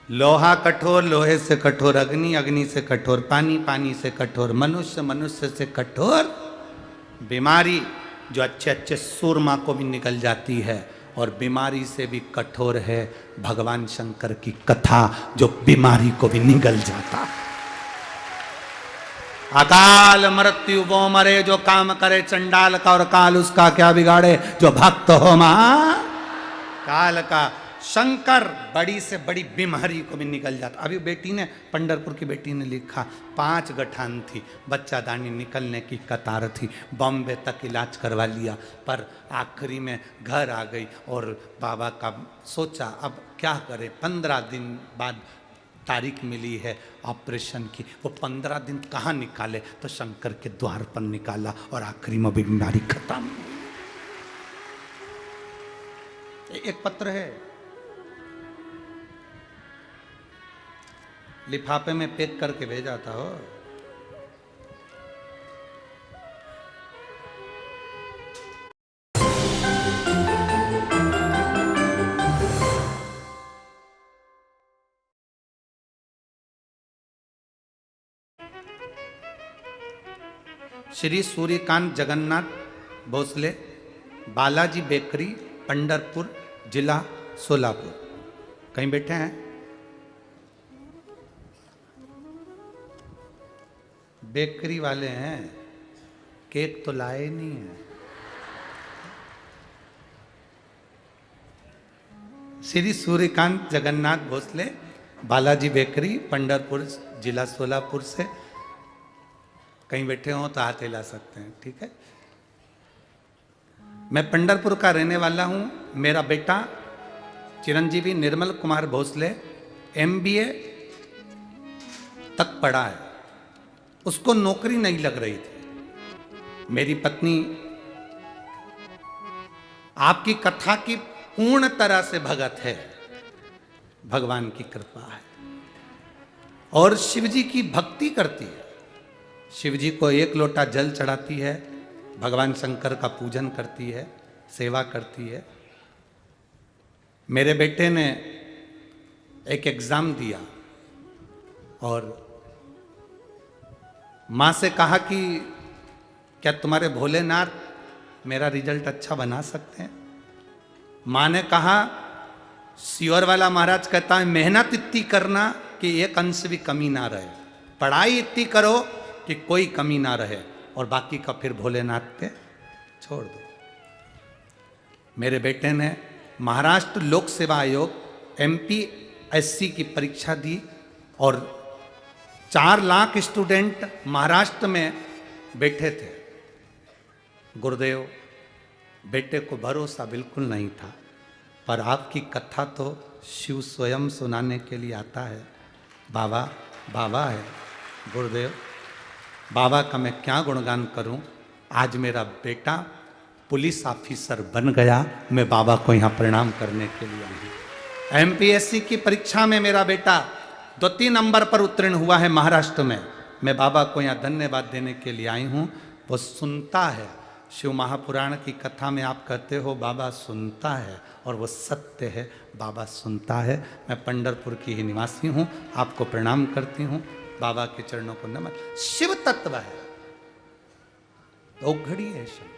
लोहा कठोर, लोहे से कठोर अग्नि, अग्नि से कठोर पानी, पानी से कठोर मनुष्य, मनुष्य से कठोर बीमारी, जो अच्छे अच्छे सूरमा को भी निकल जाती है। और बीमारी से भी कठोर है भगवान शंकर की कथा, जो बीमारी को भी निगल जाता है। अकाल मृत्यु वो मरे, जो काम करे चंडाल का, और काल उसका क्या बिगाड़े, जो भक्त हो महा काल का। शंकर बड़ी से बड़ी बीमारी को भी निकल जाता। अभी बेटी ने, पंढरपुर की बेटी ने लिखा, 5 गठान थी, बच्चादानी निकलने की कतार थी, बॉम्बे तक इलाज करवा लिया, पर आखिरी में घर आ गई। और बाबा का सोचा अब क्या करे, 15 दिन बाद तारीख मिली है ऑपरेशन की। वो 15 दिन कहाँ निकाले, तो शंकर के द्वार पर निकाला, और आखिरी में भी बीमारी खत्म। एक पत्र है, लिफाफे में पैक करके भेजा था हो। श्री सूर्यकांत जगन्नाथ भोसले, बालाजी बेकरी, पंडरपुर, जिला सोलापुर। कहीं बैठे हैं? बेकरी वाले हैं, केक तो लाए नहीं है। श्री सूर्यकांत जगन्नाथ भोसले, बालाजी बेकरी, पंडरपुर, जिला सोलापुर से कहीं बैठे हो तो हाथ हिला सकते हैं, ठीक है। मैं पंडरपुर का रहने वाला हूं। मेरा बेटा चिरंजीवी निर्मल कुमार भोसले MBA तक पढ़ा है, उसको नौकरी नहीं लग रही थी। मेरी पत्नी आपकी कथा की पूर्ण तरह से भगत है, भगवान की कृपा है, और शिव जी की भक्ति करती है। शिव जी को एक लोटा जल चढ़ाती है, भगवान शंकर का पूजन करती है, सेवा करती है। मेरे बेटे ने एक एग्जाम दिया और माँ से कहा कि क्या तुम्हारे भोलेनाथ मेरा रिजल्ट अच्छा बना सकते हैं? माँ ने कहा, सियोर वाला महाराज कहता है मेहनत इतनी करना कि एक अंश भी कमी ना रहे, पढ़ाई इतनी करो कि कोई कमी ना रहे, और बाकी का फिर भोलेनाथ पे छोड़ दो। मेरे बेटे ने महाराष्ट्र लोक सेवा आयोग MPSC की परीक्षा दी और 4 लाख स्टूडेंट महाराष्ट्र में बैठे थे। गुरुदेव, बेटे को भरोसा बिल्कुल नहीं था, पर आपकी कथा तो शिव स्वयं सुनाने के लिए आता है। बाबा बाबा है गुरुदेव, बाबा का मैं क्या गुणगान करूं। आज मेरा बेटा पुलिस ऑफिसर बन गया, मैं बाबा को यहाँ प्रणाम करने के लिए आई हूँ। MPSC की परीक्षा में मेरा बेटा 2-3 नंबर पर उत्तीर्ण हुआ है महाराष्ट्र में। मैं बाबा को यहाँ धन्यवाद देने के लिए आई हूँ। वो सुनता है, शिव महापुराण की कथा में आप कहते हो बाबा सुनता है, और वो सत्य है, बाबा सुनता है। मैं पंडरपुर की ही निवासी हूँ, आपको प्रणाम करती हूँ, बाबा के चरणों को नमन। शिव तत्व है, औघड़ी है शिव।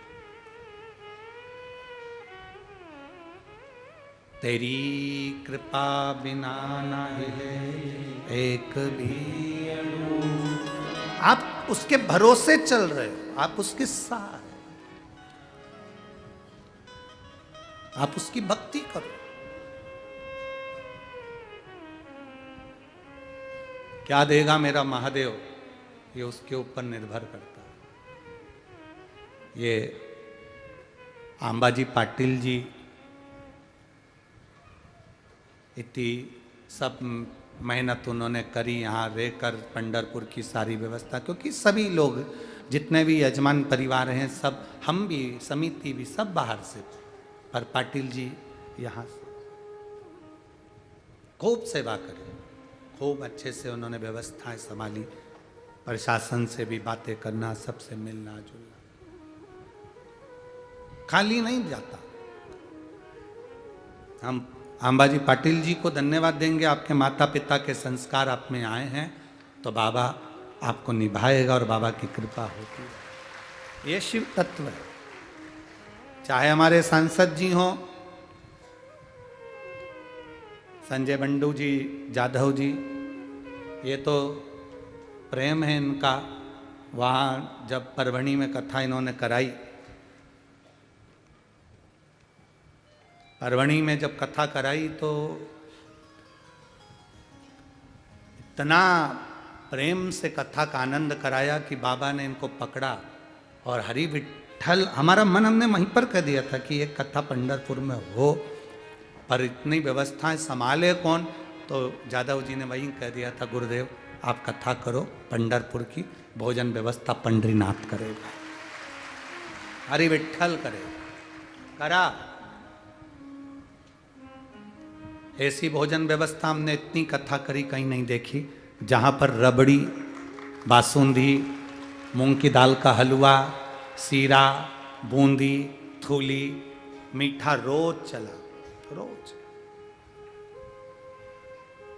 तेरी कृपा बिना ना हिले एक भी अणु। आप उसके भरोसे चल रहे हो, आप उसके साथ, आप उसकी भक्ति करो। क्या देगा मेरा महादेव, ये उसके ऊपर निर्भर करता है। ये अंबाजी पाटिल जी इतनी सब मेहनत उन्होंने करी यहाँ रहकर, पंडरपुर की सारी व्यवस्था, क्योंकि सभी लोग जितने भी यजमान परिवार हैं सब, हम भी, समिति भी, सब बाहर से, पर पाटिल जी यहाँ से खूब सेवा करी, खूब अच्छे से उन्होंने व्यवस्थाएं संभाली, प्रशासन से भी बातें करना, सबसे मिलना जुलना, खाली नहीं जाता। हम अंबाजी पाटिल जी को धन्यवाद देंगे। आपके माता पिता के संस्कार आप में आए हैं तो बाबा आपको निभाएगा और बाबा की कृपा होगी। ये शिव तत्व है। चाहे हमारे सांसद जी हों, संजय बंडू जी, जाधव जी, ये तो प्रेम है इनका। वहाँ जब परभणी में कथा इन्होंने कराई, परभणी में जब कथा कराई तो इतना प्रेम से कथा का आनंद कराया कि बाबा ने इनको पकड़ा और हरि विठ्ठल, हमारा मन हमने वहीं पर कह दिया था कि एक कथा पंढरपुर में हो, पर इतनी व्यवस्थाएं संभाले कौन, तो जादव जी ने वहीं कह दिया था गुरुदेव आप कथा करो, पंढरपुर की भोजन व्यवस्था पंडरीनाथ करेगा, हरि विठ्ठल करेगा। करा। ऐसी भोजन व्यवस्था हमने इतनी कथा करी कहीं नहीं देखी, जहाँ पर रबड़ी, बासुंदी, मूंग की दाल का हलवा, सीरा, बूंदी, थूली, मीठा रोज चला, रोज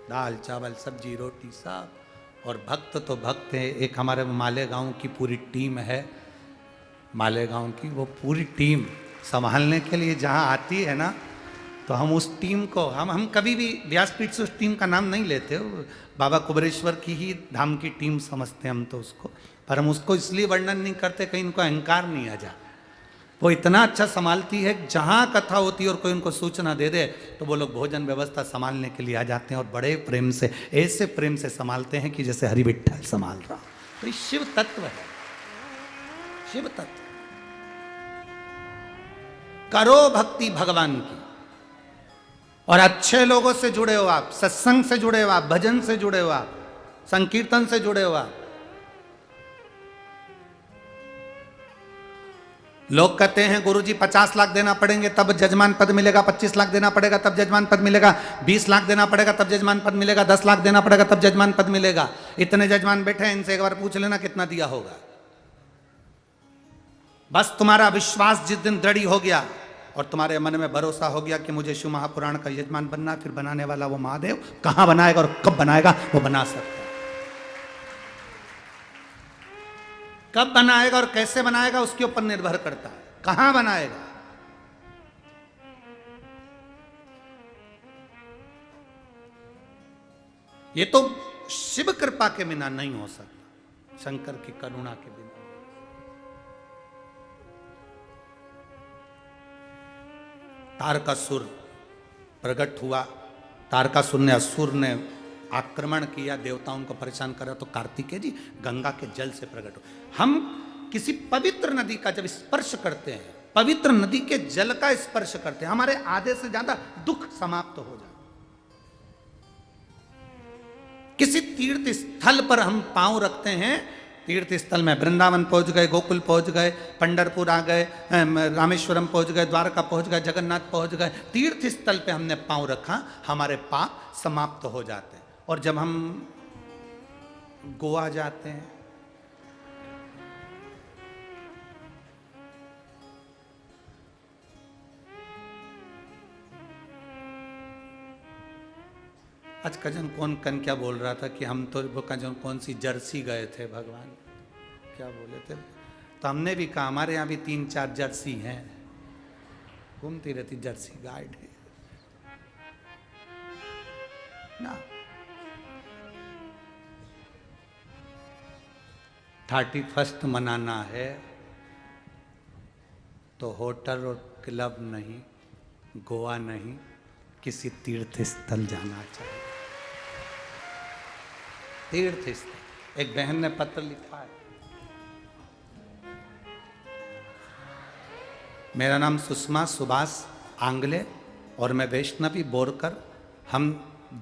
दाल चावल सब्जी रोटी सब। और भक्त तो भक्त है। एक हमारे मालेगांव की पूरी टीम है, मालेगांव की वो पूरी टीम संभालने के लिए जहाँ आती है ना, तो हम उस टीम को हम कभी भी व्यासपीठ से उस टीम का नाम नहीं लेते हो, बाबा कुबेरेश्वर की ही धाम की टीम समझते हैं हम तो उसको, पर हम उसको इसलिए वर्णन नहीं करते कहीं इनको अहंकार नहीं आ जाए। वो इतना अच्छा संभालती है, जहाँ कथा होती है और कोई उनको सूचना दे दे तो वो लोग भोजन व्यवस्था संभालने के लिए आ जाते हैं और बड़े प्रेम से, ऐसे प्रेम से संभालते हैं कि जैसे हरि विठ्ठल संभाल रहा। तो ये शिव तत्व है, शिव तत्व। करो भक्ति भगवान की, और अच्छे लोगों से जुड़े हो आप, सत्संग से जुड़े हो आप, भजन से जुड़े हो आप, संकीर्तन से जुड़े हो आप। लोग कहते हैं गुरुजी 50 लाख देना पड़ेंगे तब जजमान पद मिलेगा, 25 लाख देना पड़ेगा तब जजमान पद मिलेगा, 20 लाख देना पड़ेगा तब जजमान पद मिलेगा, 10 लाख देना पड़ेगा तब जजमान पद मिलेगा। इतने जजमान बैठे हैं, इनसे एक बार पूछ लेना कितना दिया होगा। बस तुम्हारा विश्वास जिस दिन दृढ़ हो गया और तुम्हारे मन में भरोसा हो गया कि मुझे शिव महापुराण का यजमान बनना, फिर बनाने वाला वो महादेव कहां बनाएगा और कब बनाएगा वो बना सकता है। कब बनाएगा और कैसे बनाएगा उसके ऊपर निर्भर करता है, कहां बनाएगा। ये तो शिव कृपा के बिना नहीं हो सकता, शंकर की करुणा के बिना। तारकासुर प्रकट हुआ, तारकासुर ने, असुर ने आक्रमण किया, देवताओं को परेशान करा, तो कार्तिकेय जी गंगा के जल से प्रकट हो। हम किसी पवित्र नदी का जब स्पर्श करते हैं, पवित्र नदी के जल का स्पर्श करते हैं, हमारे आधे से ज्यादा दुख समाप्त हो जाए। किसी तीर्थ स्थल पर हम पांव रखते हैं, तीर्थ स्थल में वृंदावन पहुंच गए, गोकुल पहुंच गए, पंढरपुर आ गए, रामेश्वरम पहुंच गए, द्वारका पहुंच गए, जगन्नाथ पहुंच गए, तीर्थ स्थल पे हमने पांव रखा, हमारे पाप समाप्त हो जाते हैं। और जब हम गोवा जाते हैं, आज कजन कौन क्या बोल रहा था कि हम तो वो कजन कौन सी जर्सी गए थे, भगवान क्या बोले थे, तो हमने भी कहा हमारे यहाँ भी 3-4 जर्सी हैं, घूमती रहती जर्सी गाइड है ना। 31 मनाना है तो होटल और क्लब नहीं, गोवा नहीं, किसी तीर्थ स्थल जाना चाहिए। तीर्थ स्थल। एक बहन ने पत्र लिखा है, मेरा नाम सुषमा सुभाष आंगले और मैं वैष्णवी बोरकर, हम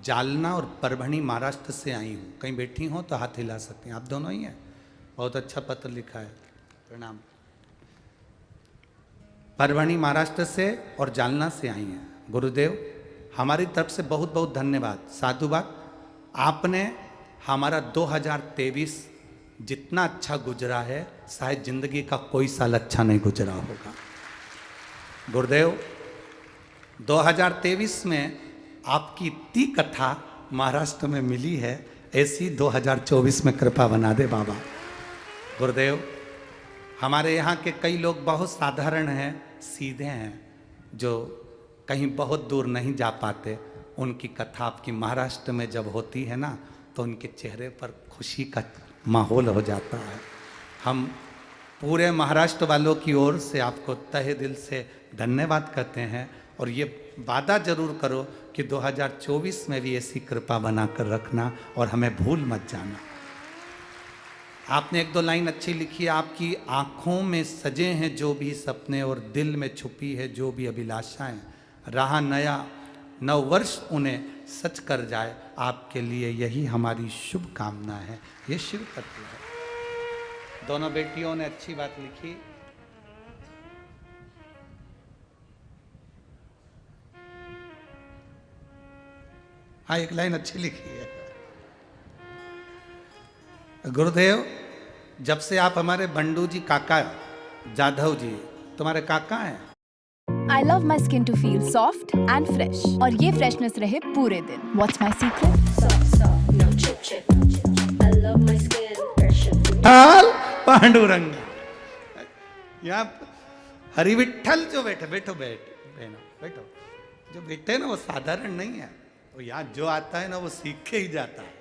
जालना और परभणी महाराष्ट्र से आई हूँ। कहीं बैठी हो तो हाथ हिला सकती हैं, आप दोनों ही हैं। बहुत अच्छा पत्र लिखा है, प्रणाम। परभणी महाराष्ट्र से और जालना से आई हैं। गुरुदेव हमारी तरफ से बहुत बहुत धन्यवाद, साधुवाद। आपने हमारा 2023 जितना अच्छा गुजरा है, शायद जिंदगी का कोई साल अच्छा नहीं गुजरा होगा। गुरुदेव 2023 में आपकी इतनी कथा महाराष्ट्र में मिली है, ऐसी 2024 में कृपा बना दे बाबा। गुरुदेव हमारे यहाँ के कई लोग बहुत साधारण हैं, सीधे हैं, जो कहीं बहुत दूर नहीं जा पाते, उनकी कथा आपकी महाराष्ट्र में जब होती है ना, तो उनके चेहरे पर खुशी का माहौल हो जाता है। हम पूरे महाराष्ट्र वालों की ओर से आपको तहे दिल से धन्यवाद कहते हैं, और ये वादा जरूर करो कि 2024 में भी ऐसी कृपा बनाकर रखना और हमें भूल मत जाना। आपने 1-2 लाइन अच्छी लिखी है, आपकी आँखों में सजे हैं जो भी सपने और दिल में छुपी है जो भी अभिलाषाएं, रहा नया नववर्ष उन्हें सच कर जाए, आपके लिए यही हमारी शुभ कामना है। ये शिव तत्व है। दोनों बेटियों ने अच्छी बात लिखी। हाँ, एक लाइन अच्छी लिखी है। गुरुदेव जब से आप हमारे बंडू जी काका जाधव जी तुम्हारे काका हैं। I love my skin to feel soft and fresh, और ये फ्रेशनेस रहे पूरे दिन। What's my secret? Soft, soft, no chip, chip. I love my skin fresh and हाल पांडुरंग यहाँ हरि विठल जो बैठे, बैठो बैठो, जो बैठे ना वो साधारण नहीं है, वो यहाँ जो आता है ना वो सीख के ही जाता है,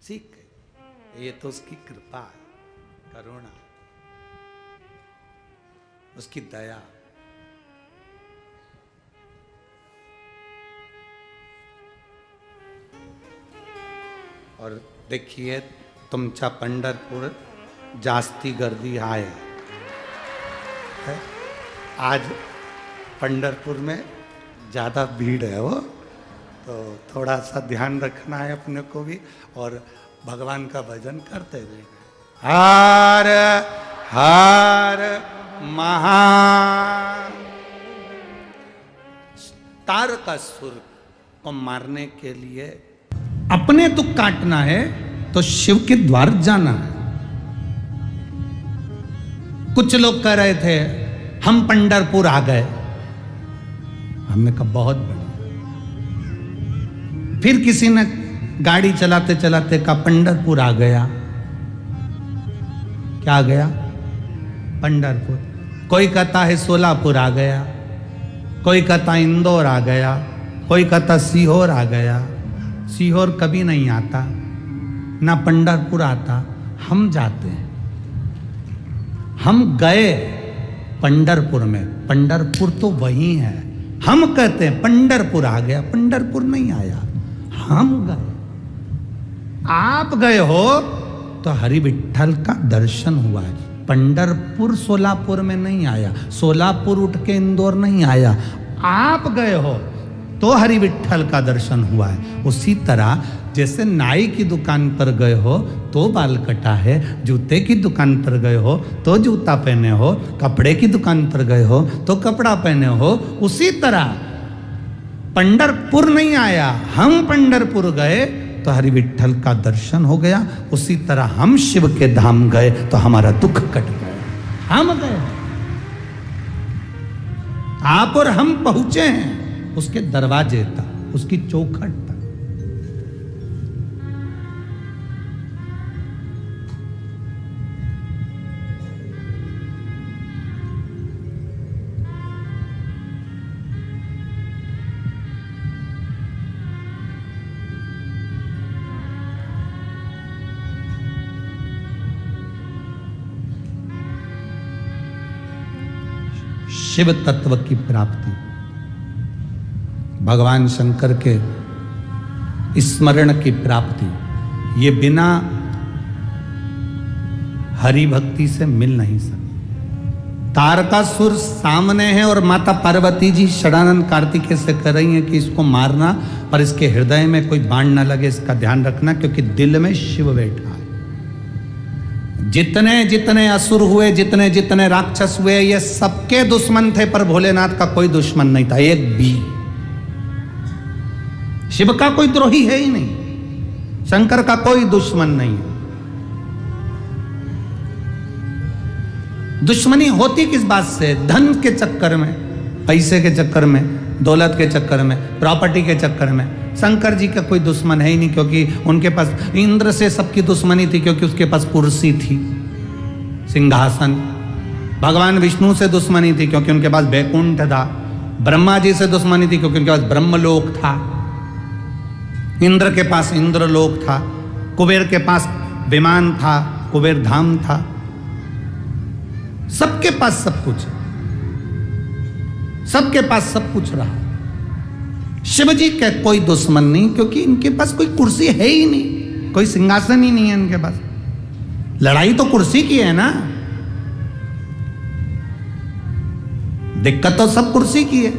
सीख के। ये तो उसकी कृपा है, करुणा, उसकी दया। और देखिए तुमचा पंढरपूर जास्ती गर्दी आहे है? आज पंढरपुर में ज़्यादा भीड़ है वो, तो थोड़ा सा ध्यान रखना है अपने को भी और भगवान का भजन करते रहे। हर हर महा तारकासुर को मारने के लिए अपने दुख काटना है तो शिव के द्वार जाना है। कुछ लोग कह रहे थे हम पंढरपुर आ गए, हमने कहा बहुत बढ़िया। फिर किसी ने गाड़ी चलाते चलाते कहा पंढरपुर आ गया। क्या आ गया? पंढरपुर। कोई कहता है सोलापुर आ गया, कोई कहता इंदौर आ गया, कोई कहता सीहोर आ गया। सीहोर कभी नहीं आता, ना पंढरपुर आता। हम जाते हैं, हम गए पंढरपुर में, पंढरपुर तो वही है। हम कहते हैं पंढरपुर आ गया, पंढरपुर नहीं आया, हम गए। आप गए हो तो हरि विठल का दर्शन हुआ है। पंढरपुर सोलापुर में नहीं आया, सोलापुर उठ के इंदौर नहीं आया। आप गए हो तो हरि विठल का दर्शन हुआ है। उसी तरह जैसे नाई की दुकान पर गए हो तो बाल कटा है, जूते की दुकान पर गए हो तो जूता पहने हो, कपड़े की दुकान पर गए हो तो कपड़ा पहने हो, उसी तरह पंढरपुर नहीं आया, हम पंढरपुर गए तो हरि विठल का दर्शन हो गया। उसी तरह हम शिव के धाम गए तो हमारा दुख कट गया। हम गए, आप और हम पहुंचे हैं उसके दरवाजे तक, उसकी चौखट तक। शिव तत्व की प्राप्ति, भगवान शंकर के स्मरण की प्राप्ति, ये बिना हरि भक्ति से मिल नहीं सकती। तारकासुर सामने है और माता पार्वती जी षडानंद कार्तिकेय से कर रही हैं कि इसको मारना, पर इसके हृदय में कोई बाण ना लगे, इसका ध्यान रखना, क्योंकि दिल में शिव बैठा है। जितने जितने असुर हुए, जितने जितने राक्षस हुए, ये सबके दुश्मन थे, पर भोलेनाथ का कोई दुश्मन नहीं था, एक भी। शिव का कोई द्रोही है ही नहीं, शंकर का कोई दुश्मन नहीं। दुश्मनी होती किस बात से? धन के चक्कर में, पैसे के चक्कर में, दौलत के चक्कर में, प्रॉपर्टी के चक्कर में। शंकर जी का कोई दुश्मन है ही नहीं, क्योंकि उनके पास इंद्र से सबकी दुश्मनी थी, क्योंकि उसके पास कुर्सी थी, सिंहासन। भगवान विष्णु से दुश्मनी थी, क्योंकि उनके पास वैकुंठ था। ब्रह्मा जी से दुश्मनी थी, क्योंकि उनके पास ब्रह्मलोक था। इंद्र के पास इंद्रलोक था। कुबेर के पास विमान था, कुबेर धाम था। सबके पास सब कुछ, सबके पास सब कुछ रहा। शिव जी के कोई दुश्मन नहीं, क्योंकि इनके पास कोई कुर्सी है ही नहीं, कोई सिंहासन ही नहीं है इनके पास। लड़ाई तो कुर्सी की है ना, दिक्कत तो सब कुर्सी की है।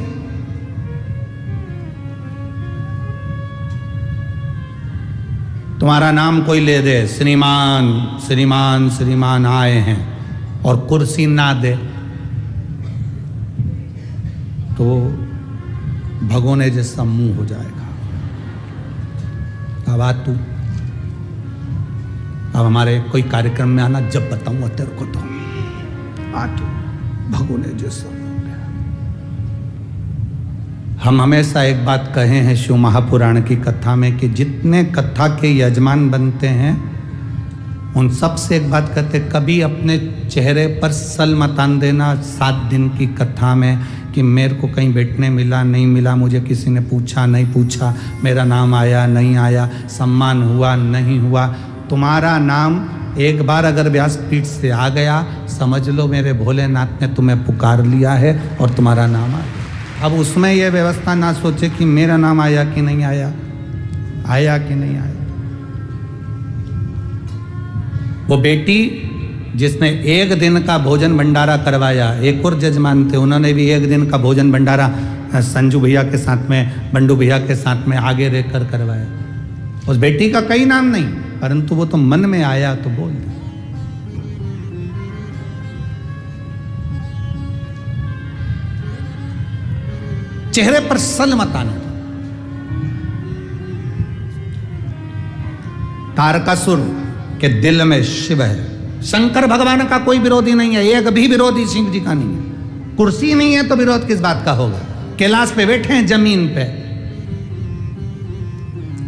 तुम्हारा नाम कोई ले दे, श्रीमान श्रीमान श्रीमान आए हैं, और कुर्सी ना दे तो भगोने जैसा मुंह हो जाएगा। अब आ तू, अब हमारे कोई कार्यक्रम में आना, जब बताऊंगा तेरे को तो आ तू, भगोने जैसा हो गया। हम हमेशा एक बात कहे हैं शिव महापुराण की कथा में कि जितने कथा के यजमान बनते हैं उन सब से एक बात कहते, कभी अपने चेहरे पर सल मत आन देना 7 दिन की कथा में कि मेरे को कहीं बैठने मिला नहीं मिला, मुझे किसी ने पूछा नहीं पूछा, मेरा नाम आया नहीं आया, सम्मान हुआ नहीं हुआ। तुम्हारा नाम एक बार अगर व्यासपीठ से आ गया, समझ लो मेरे भोलेनाथ ने तुम्हें पुकार लिया है और तुम्हारा नाम आ गया। अब उसमें यह व्यवस्था ना सोचे कि मेरा नाम आया कि नहीं आया, आया कि नहीं आया। वो बेटी जिसने 1 दिन का भोजन भंडारा करवाया, एक और जजमान थे, उन्होंने भी 1 दिन का भोजन भंडारा संजू भैया के साथ में, बंडू भैया के साथ में आगे रहकर करवाया। उस बेटी का कई नाम नहीं, परंतु वो तो मन में आया तो बोल दिया। चेहरे पर सल मत आने दो। तारकासुर के दिल में शिव है। शंकर भगवान का कोई विरोधी नहीं है, एक भी विरोधी सिंह जी का नहीं है। कुर्सी नहीं है तो विरोध किस बात का होगा। कैलाश पे बैठे हैं, जमीन पे।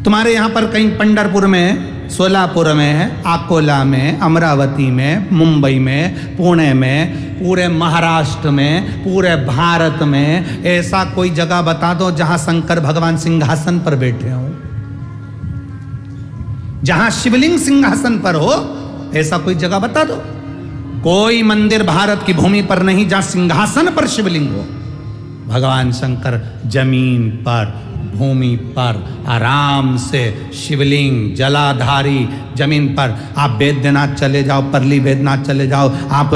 तुम्हारे यहां पर कहीं पंढरपुर में, सोलापुर में, अकोला में, अमरावती में, मुंबई में, पुणे में, पूरे महाराष्ट्र में, पूरे भारत में ऐसा कोई जगह बता दो जहां शंकर भगवान सिंहासन पर बैठे हो, जहां शिवलिंग सिंहासन पर हो, ऐसा कोई जगह बता दो। कोई मंदिर भारत की भूमि पर नहीं जहां सिंहासन पर शिवलिंग हो। भगवान शंकर जमीन पर, भूमि पर आराम से शिवलिंग जलाधारी जमीन पर। आप बैद्यनाथ चले जाओ, परली बैद्यनाथ चले जाओ, आप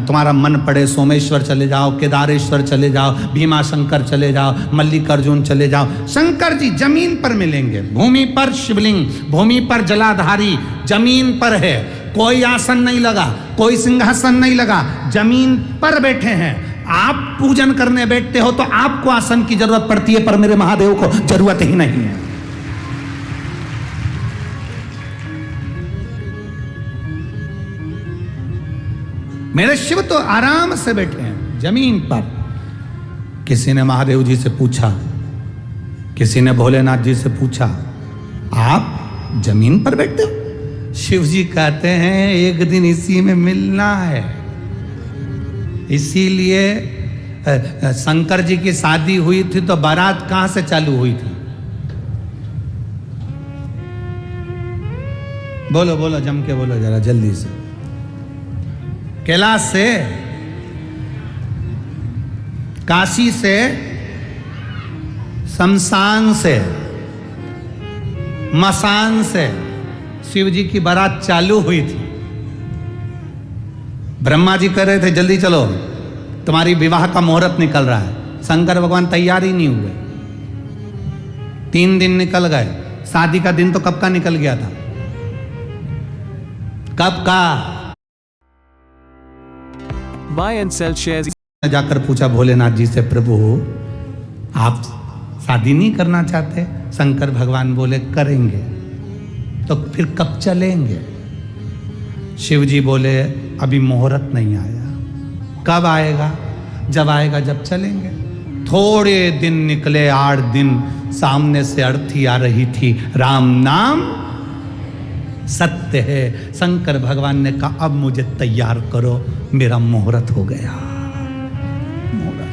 तुम्हारा मन पड़े सोमेश्वर चले जाओ, केदारेश्वर चले जाओ, भीमा शंकर चले जाओ, मल्लिकार्जुन चले जाओ, शंकर जी जमीन पर मिलेंगे। भूमि पर शिवलिंग, भूमि पर जलाधारी, जमीन पर है। कोई आसन नहीं लगा, कोई सिंहासन नहीं लगा, जमीन पर बैठे हैं। आप पूजन करने बैठते हो तो आपको आसन की जरूरत पड़ती है, पर मेरे महादेव को जरूरत ही नहीं है। मेरे शिव तो आराम से बैठे हैं जमीन पर। किसी ने महादेव जी से पूछा, किसी ने भोलेनाथ जी से पूछा, आप जमीन पर बैठते हो? शिव जी कहते हैं एक दिन इसी में मिलना है। इसीलिए शंकर जी की शादी हुई थी तो बारात कहां से चालू हुई थी? बोलो बोलो, जम के बोलो जरा जल्दी से। कैलाश से, काशी से, शमशान से, मसान से शिव जी की बारात चालू हुई थी। ब्रह्मा जी कह रहे थे जल्दी चलो, तुम्हारी विवाह का मुहूर्त निकल रहा है। शंकर भगवान तैयार ही नहीं हुए। 3 दिन निकल गए। शादी का दिन तो कब का निकल गया था? कब का? Buy and sell shares. जाकर पूछा भोलेनाथ जी से, प्रभु आप शादी नहीं करना चाहते? शंकर भगवान बोले करेंगे। तो फिर कब चलेंगे? शिव जी बोले अभी मुहूर्त नहीं आया। कब आएगा? जब आएगा जब चलेंगे। थोड़े दिन निकले, 8 दिन। सामने से अर्थी आ रही थी, राम नाम सत्य है। शंकर भगवान ने कहा अब मुझे तैयार करो, मेरा मुहूर्त हो गया। मुहूर्त।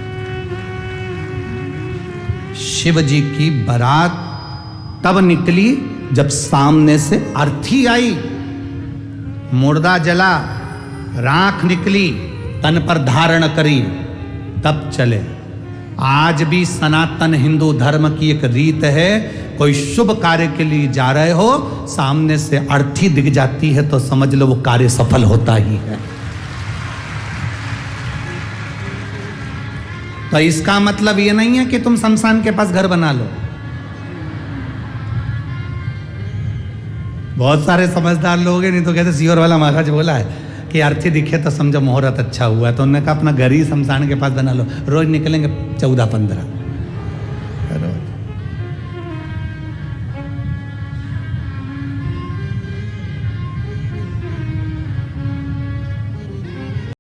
शिव जी की बारात तब निकली जब सामने से अर्थी आई, मुर्दा जला, राख निकली, तन पर धारण करी, तब चले। आज भी सनातन हिंदू धर्म की एक रीत है, कोई शुभ कार्य के लिए जा रहे हो, सामने से अर्थी दिख जाती है तो समझ लो वो कार्य सफल होता ही है। तो इसका मतलब ये नहीं है कि तुम शमशान के पास घर बना लो। बहुत सारे समझदार लोग हैं, नहीं तो कहते सीवर वाला महाराज बोला है कि अर्थी दिखे तो समझो मुहूर्त अच्छा हुआ। तो उन्होंने कहा अपना घर ही शमशान के पास बना लो, रोज निकलेंगे 14-15।